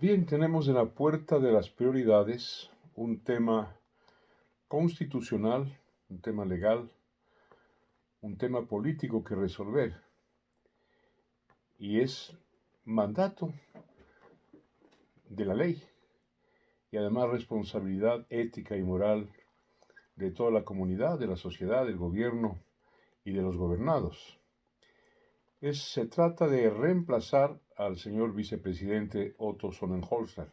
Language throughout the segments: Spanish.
Bien, tenemos en la puerta de las prioridades un tema constitucional, un tema legal, un tema político que resolver. Y es mandato de la ley y además responsabilidad ética y moral de toda la comunidad, de la sociedad, del gobierno y de los gobernados. Se trata de reemplazar al señor vicepresidente Otto Sonnenholster.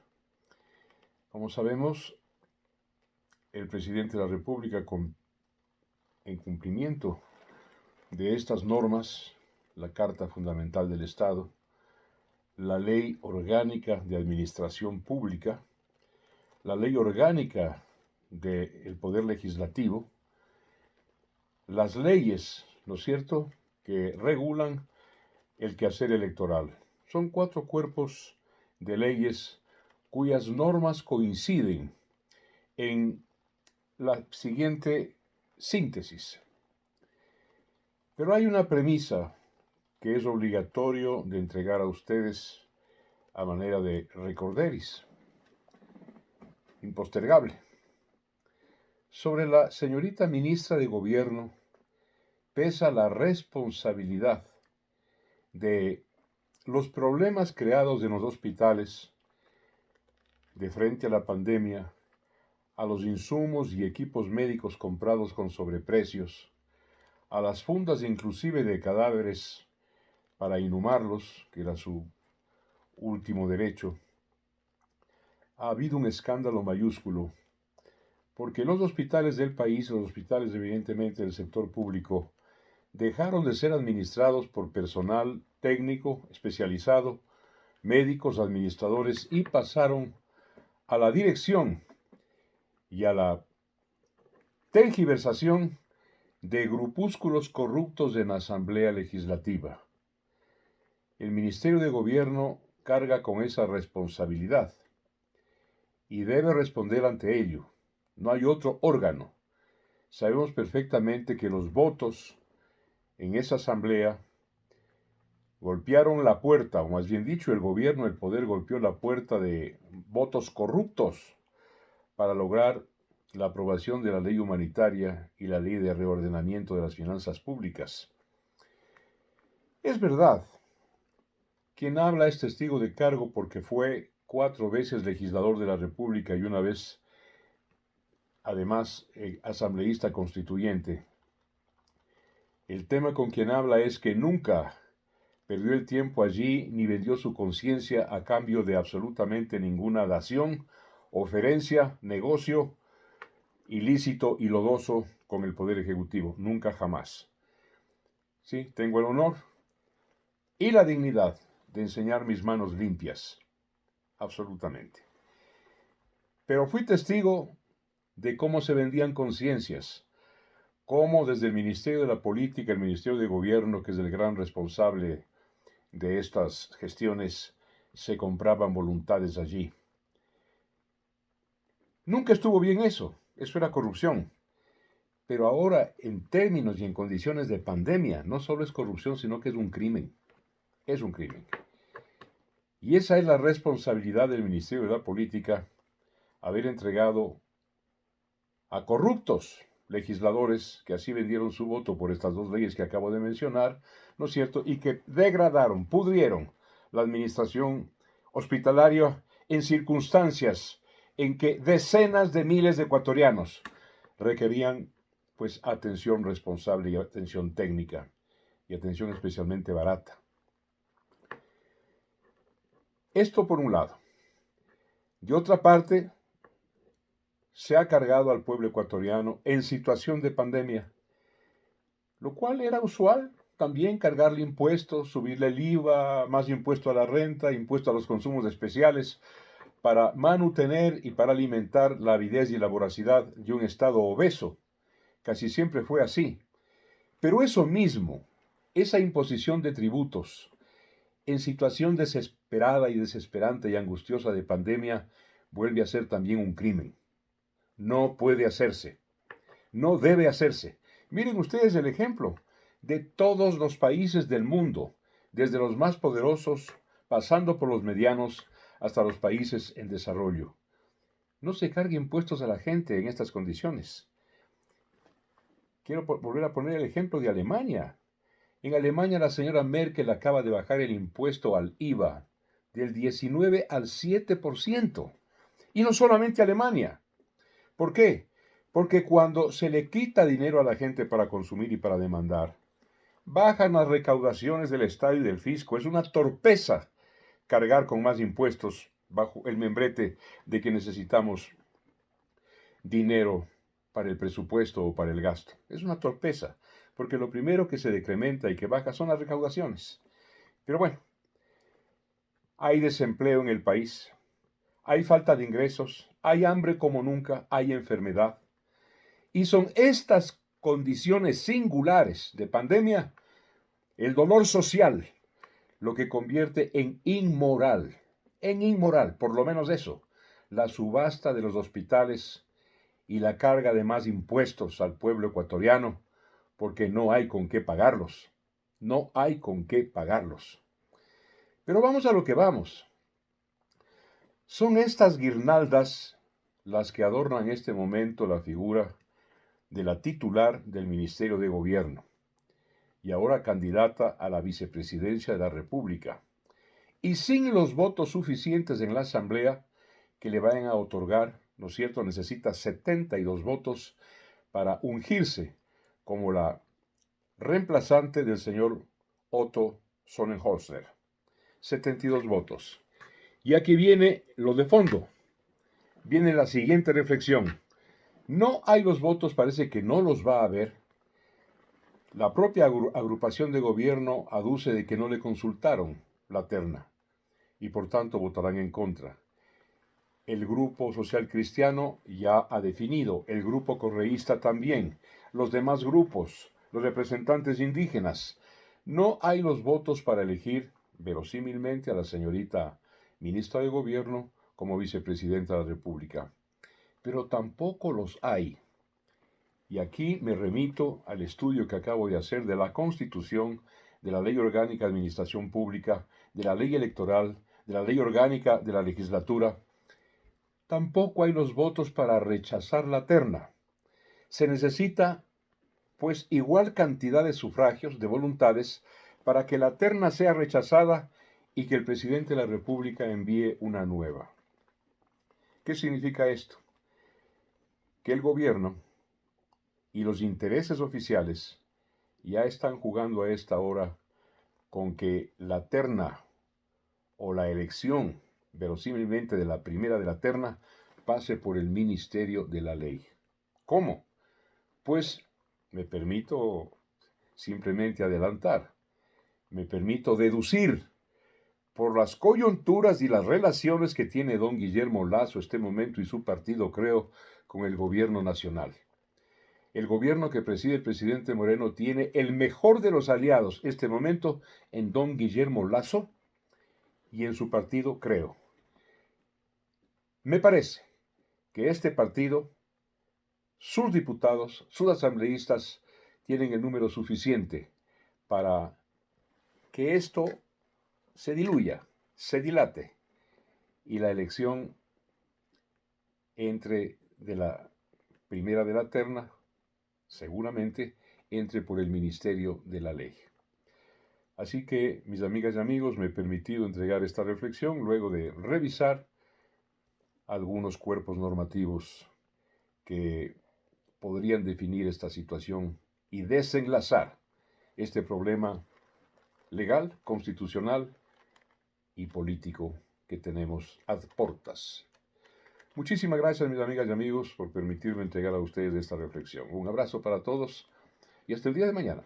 Como sabemos, el presidente de la República, en cumplimiento de estas normas, la Carta Fundamental del Estado, la Ley Orgánica de Administración Pública, la Ley Orgánica del Poder Legislativo, las leyes, ¿no es cierto?, que regulan el quehacer electoral. Son 4 cuerpos de leyes cuyas normas coinciden en la siguiente síntesis. Pero hay una premisa que es obligatorio de entregar a ustedes a manera de recorderis, impostergable. Sobre la señorita ministra de Gobierno pesa la responsabilidad de los problemas creados en los hospitales de frente a la pandemia, a los insumos y equipos médicos comprados con sobreprecios, a las fundas inclusive de cadáveres para inhumarlos, que era su último derecho. Ha habido un escándalo mayúsculo, porque los hospitales del país, los hospitales evidentemente del sector público, dejaron de ser administrados por personal técnico especializado, médicos, administradores, y pasaron a la dirección y a la tergiversación de grupúsculos corruptos en la Asamblea Legislativa. El Ministerio de Gobierno carga con esa responsabilidad y debe responder ante ello. No hay otro órgano. Sabemos perfectamente que los votos en esa asamblea golpearon la puerta, o más bien dicho, el gobierno, el poder golpeó la puerta de votos corruptos para lograr la aprobación de la ley humanitaria y la ley de reordenamiento de las finanzas públicas. Es verdad, quien habla es testigo de cargo porque fue 4 veces legislador de la República y una vez, además, asambleísta constituyente. El tema con quien habla es que nunca perdió el tiempo allí ni vendió su conciencia a cambio de absolutamente ninguna dación, oferencia, negocio ilícito y lodoso con el Poder Ejecutivo. Nunca jamás. Sí, tengo el honor y la dignidad de enseñar mis manos limpias. Absolutamente. Pero fui testigo de cómo se vendían conciencias, cómo desde el Ministerio de la Política, el Ministerio de Gobierno, que es el gran responsable de estas gestiones, se compraban voluntades allí. Nunca estuvo bien eso era corrupción. Pero ahora, en términos y en condiciones de pandemia, no solo es corrupción, sino que es un crimen. Es un crimen. Y esa es la responsabilidad del Ministerio de la Política, haber entregado a corruptos legisladores que así vendieron su voto por estas 2 leyes que acabo de mencionar, ¿no es cierto?, y que degradaron, pudrieron la administración hospitalaria en circunstancias en que decenas de miles de ecuatorianos requerían pues atención responsable y atención técnica y atención especialmente barata. Esto por un lado. De otra parte, se ha cargado al pueblo ecuatoriano en situación de pandemia, lo cual era usual, también cargarle impuestos, subirle el IVA, más impuesto a la renta, impuesto a los consumos especiales, para mantener y para alimentar la avidez y la voracidad de un Estado obeso. Casi siempre fue así. Pero eso mismo, esa imposición de tributos, en situación desesperada y desesperante y angustiosa de pandemia, vuelve a ser también un crimen. No puede hacerse. No debe hacerse. Miren ustedes el ejemplo de todos los países del mundo, desde los más poderosos, pasando por los medianos, hasta los países en desarrollo. No se cargue impuestos a la gente en estas condiciones. Quiero volver a poner el ejemplo de Alemania. En Alemania la señora Merkel acaba de bajar el impuesto al IVA del 19 al 7%. Y no solamente Alemania. ¿Por qué? Porque cuando se le quita dinero a la gente para consumir y para demandar, bajan las recaudaciones del Estado y del fisco. Es una torpeza cargar con más impuestos bajo el membrete de que necesitamos dinero para el presupuesto o para el gasto. Es una torpeza, porque lo primero que se decrementa y que baja son las recaudaciones. Pero bueno, hay desempleo en el país, hay falta de ingresos, hay hambre como nunca, hay enfermedad. Y son estas condiciones singulares de pandemia, el dolor social, lo que convierte en inmoral, por lo menos eso, la subasta de los hospitales y la carga de más impuestos al pueblo ecuatoriano, porque no hay con qué pagarlos. No hay con qué pagarlos. Pero vamos a lo que vamos. Son estas guirnaldas las que adornan en este momento la figura de la titular del Ministerio de Gobierno y ahora candidata a la vicepresidencia de la República, y sin los votos suficientes en la Asamblea que le vayan a otorgar, ¿no es cierto?, necesita 72 votos para ungirse como la reemplazante del señor Otto Sonnenholzner. 72 votos. Y aquí viene lo de fondo. Viene la siguiente reflexión. No hay los votos, parece que no los va a haber. La propia agrupación de gobierno aduce de que no le consultaron la terna y por tanto votarán en contra. El grupo social cristiano ya ha definido, el grupo correísta también, los demás grupos, los representantes indígenas. No hay los votos para elegir, verosímilmente, a la señorita ministra de Gobierno como vicepresidenta de la República. Pero tampoco los hay. Y aquí me remito al estudio que acabo de hacer de la Constitución, de la Ley Orgánica de Administración Pública, de la Ley Electoral, de la Ley Orgánica de la Legislatura. Tampoco hay los votos para rechazar la terna. Se necesita, pues, igual cantidad de sufragios, de voluntades, para que la terna sea rechazada y que el presidente de la República envíe una nueva. ¿Qué significa esto? Que el gobierno y los intereses oficiales ya están jugando a esta hora con que la terna o la elección, verosímilmente de la primera de la terna, pase por el Ministerio de la Ley. ¿Cómo? Pues me permito simplemente adelantar, me permito deducir por las coyunturas y las relaciones que tiene don Guillermo Lasso este momento y su partido, creo, con el gobierno nacional. El gobierno que preside el presidente Moreno tiene el mejor de los aliados este momento en don Guillermo Lasso y en su partido, creo. Me parece que este partido, sus diputados, sus asambleístas, tienen el número suficiente para que esto se diluya, se dilate, y la elección entre de la primera de la terna, seguramente, entre por el Ministerio de la Ley. Así que, mis amigas y amigos, me he permitido entregar esta reflexión luego de revisar algunos cuerpos normativos que podrían definir esta situación y desenlazar este problema legal, constitucional y político que tenemos ad portas. Muchísimas gracias, mis amigas y amigos, por permitirme entregar a ustedes esta reflexión. Un abrazo para todos y hasta el día de mañana.